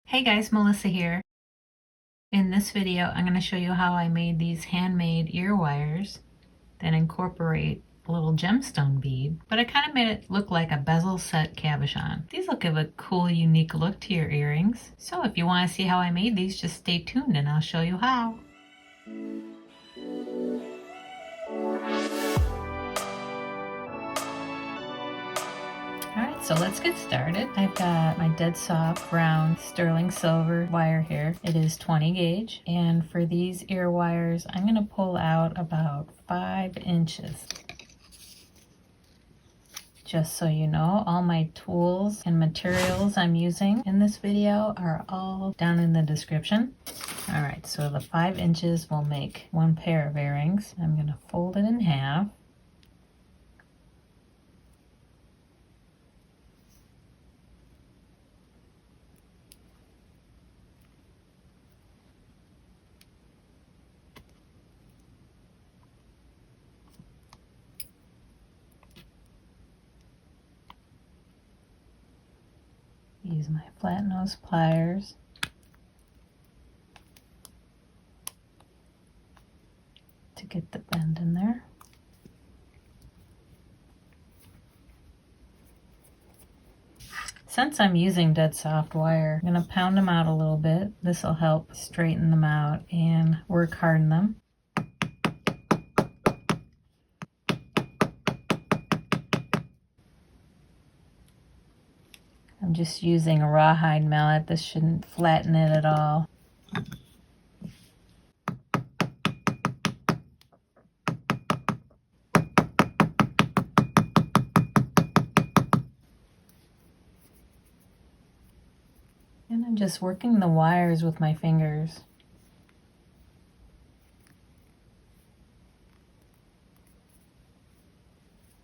Hey guys, Melissa here. In this video, I'm going to show you how I made these handmade ear wires that incorporate a little gemstone bead, but I kind of made it look like a bezel set cabochon. These will give a cool, unique look to your earrings. So if you want to see how I made these, just stay tuned and I'll show you how. Alright, so let's get started. I've got my dead soft brown sterling silver wire here. It is 20 gauge, and for these ear wires I'm going to pull out about 5 inches. Just so you know, all my tools and materials I'm using in this video are all down in the description. Alright, so the 5 inches will make 1 pair of earrings. I'm going to fold it in half. Use my flat nose pliers to get the bend in there. Since I'm using dead soft wire, I'm going to pound them out a little bit. This will help straighten them out and work harden them. I'm just using a rawhide mallet. This shouldn't flatten it at all. And I'm just working the wires with my fingers.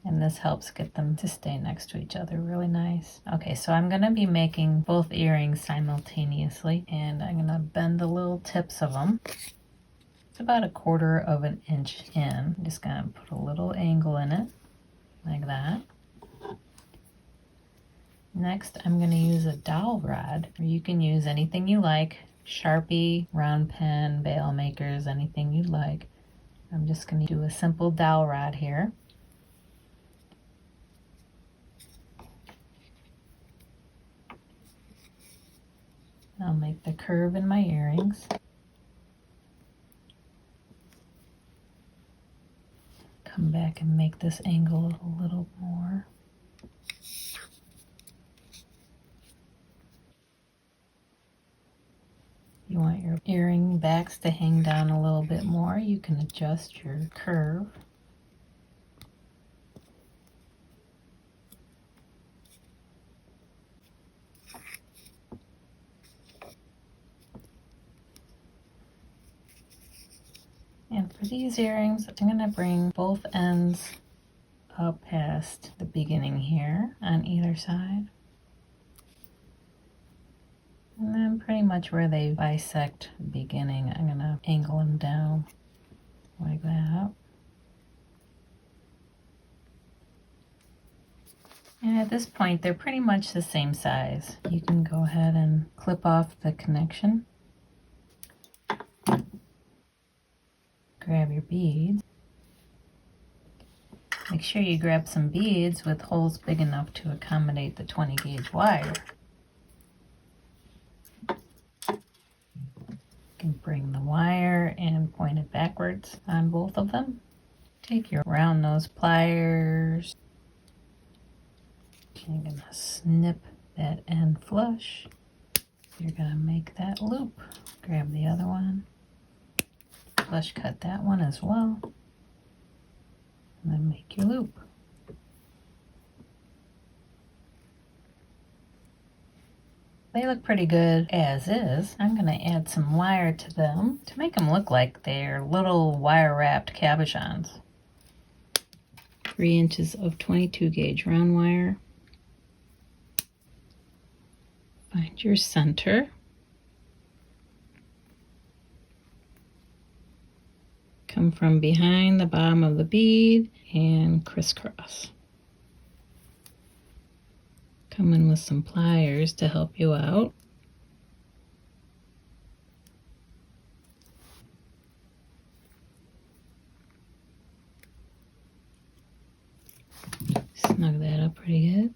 And this helps get them to stay next to each other really nice. Okay, so I'm going to be making both earrings simultaneously, and I'm going to bend the little tips of them. It's about 1/4 of an inch in. I'm just going to put a little angle in it, like that. Next, I'm going to use a dowel rod, or you can use anything you like. Sharpie, round pen, bail makers, anything you like. I'm just going to do a simple dowel rod here. I'll make the curve in my earrings. Come back and make this angle a little more. You want your earring backs to hang down a little bit more, you can adjust your curve. And for these earrings, I'm going to bring both ends up past the beginning here on either side. And then pretty much where they bisect the beginning, I'm going to angle them down like that. And at this point, they're pretty much the same size. You can go ahead and clip off the connection. Grab your beads. Make sure you grab some beads with holes big enough to accommodate the 20 gauge wire. You can bring the wire and point it backwards on both of them. Take your round nose pliers. You're going to snip that end flush. You're going to make that loop. Grab the other one. Flush cut that one as well. And then make your loop. They look pretty good as is. I'm going to add some wire to them to make them look like they're little wire wrapped cabochons. 3 inches of 22 gauge round wire. Find your center. Come from behind the bottom of the bead and crisscross. Come in with some pliers to help you out. Snug that up pretty good.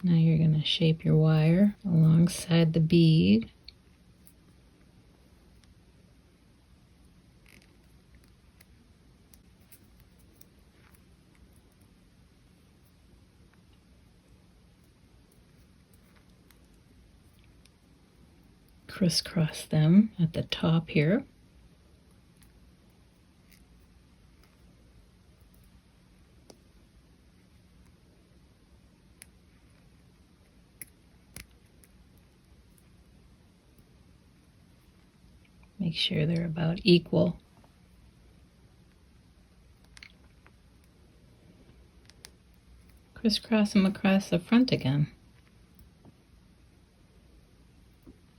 Now you're going to shape your wire alongside the bead. Crisscross them at the top here. Make sure they're about equal. Crisscross them across the front again.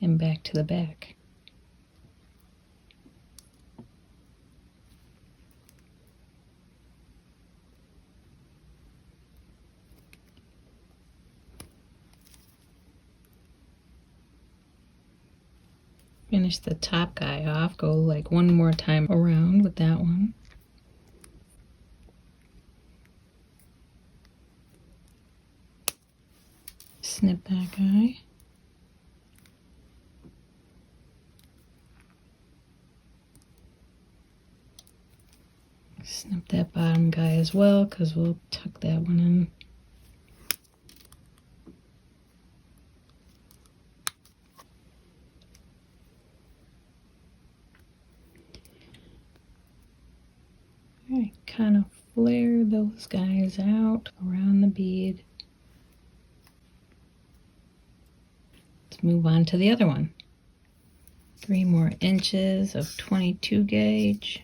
And back to the back. Finish the top guy off. Go like one more time around with that one. Snip that guy. Snip that bottom guy as well, because we'll tuck that one in. Alright, kind of flare those guys out around the bead. Let's move on to the other one. 3 more inches of 22 gauge.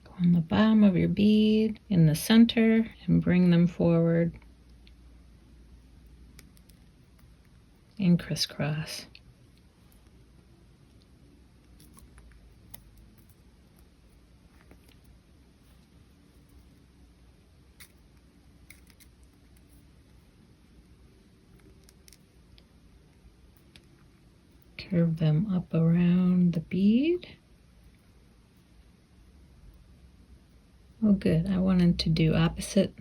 Go on the bottom of your bead in the center and bring them forward and crisscross. Curve them up around the bead. Oh good, I wanted to do opposite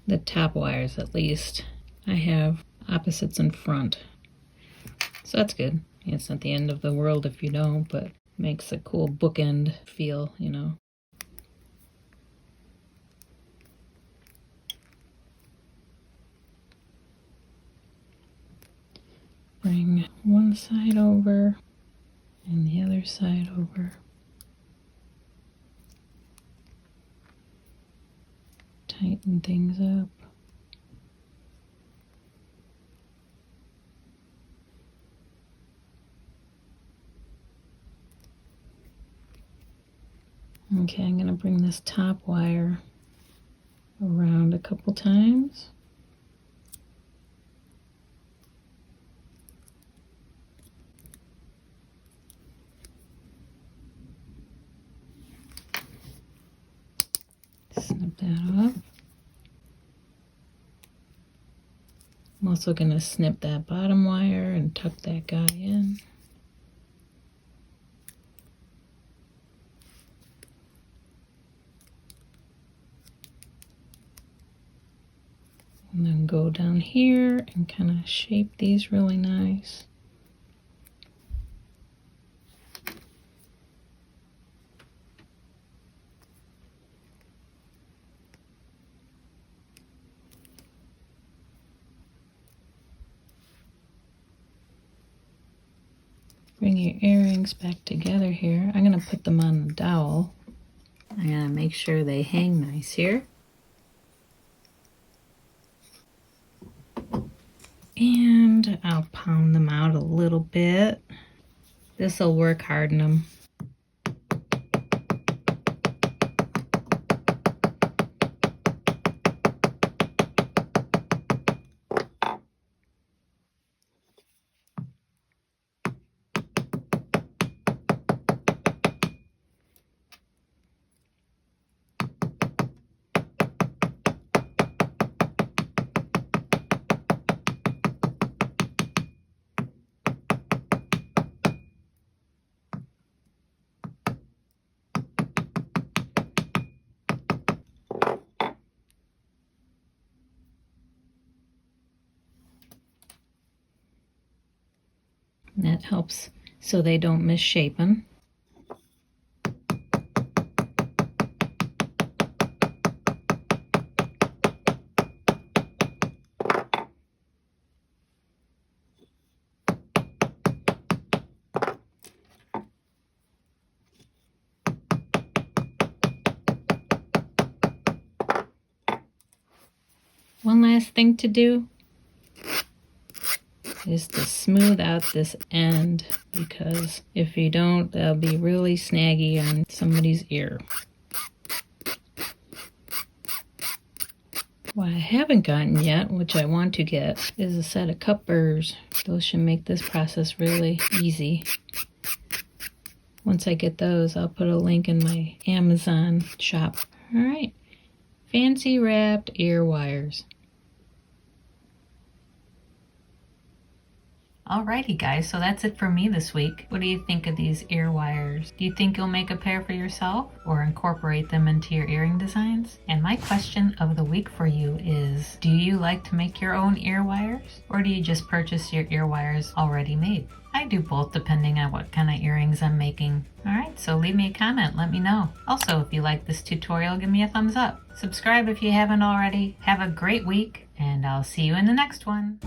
the top wires at least. I have opposites in front. So that's good. It's not the end of the world if you don't, but makes a cool bookend feel, you know. Bring one side over and the other side over. Tighten things up. Okay, I'm going to bring this top wire around a couple times. Snip that off. I'm also going to snip that bottom wire and tuck that guy in. And then go down here and kind of shape these really nice. Bring your earrings back together here. I'm going to put them on the dowel. I'm going to make sure they hang nice here. And I'll pound them out a little bit. This will work harden them. And that helps so they don't misshapen. One last thing to do is to smooth out this end, because if you don't, they'll be really snaggy on somebody's ear. What I haven't gotten yet, which I want to get, is a set of cup burrs. Those should make this process really easy. Once I get those, I'll put a link in my Amazon shop. Alright, fancy wrapped ear wires. Alrighty guys, so that's it for me this week. What do you think of these ear wires? Do you think you'll make a pair for yourself or incorporate them into your earring designs? And my question of the week for you is, do you like to make your own ear wires, or do you just purchase your ear wires already made? I do both depending on what kind of earrings I'm making. Alright, so leave me a comment, let me know. Also, if you like this tutorial, give me a thumbs up. Subscribe if you haven't already. Have a great week, and I'll see you in the next one.